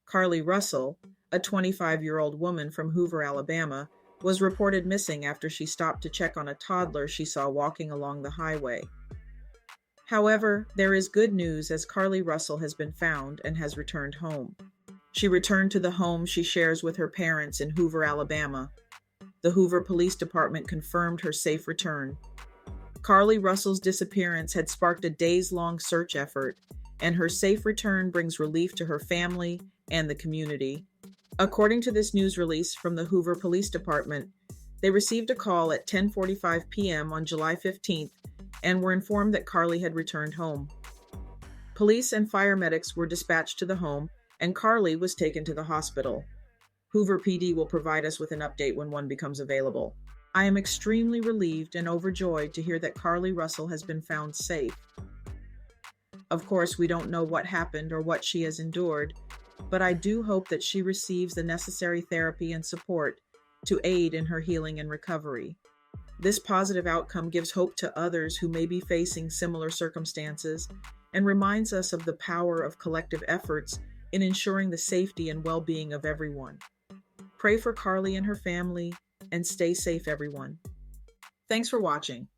Carlee Russell, a 25-year-old woman from Hoover, Alabama, was reported missing after she stopped to check on a toddler she saw walking along the highway. However, there is good news as Carlee Russell has been found and has returned home. She returned to the home she shares with her parents in Hoover, Alabama. The Hoover Police Department confirmed her safe return. Carlee Russell's disappearance had sparked a days-long search effort, and her safe return brings relief to her family and the community. According to this news release from the Hoover Police Department, they received a call at 10:45 p.m. on July 15th and were informed that Carlee had returned home. Police and fire medics were dispatched to the home, and Carlee was taken to the hospital. Hoover PD will provide us with an update when one becomes available. I am extremely relieved and overjoyed to hear that Carlee Russell has been found safe. Of course, we don't know what happened or what she has endured, but I do hope that she receives the necessary therapy and support to aid in her healing and recovery. This positive outcome gives hope to others who may be facing similar circumstances and reminds us of the power of collective efforts in ensuring the safety and well-being of everyone. Pray for Carlee and her family, and stay safe, everyone. Thanks for watching.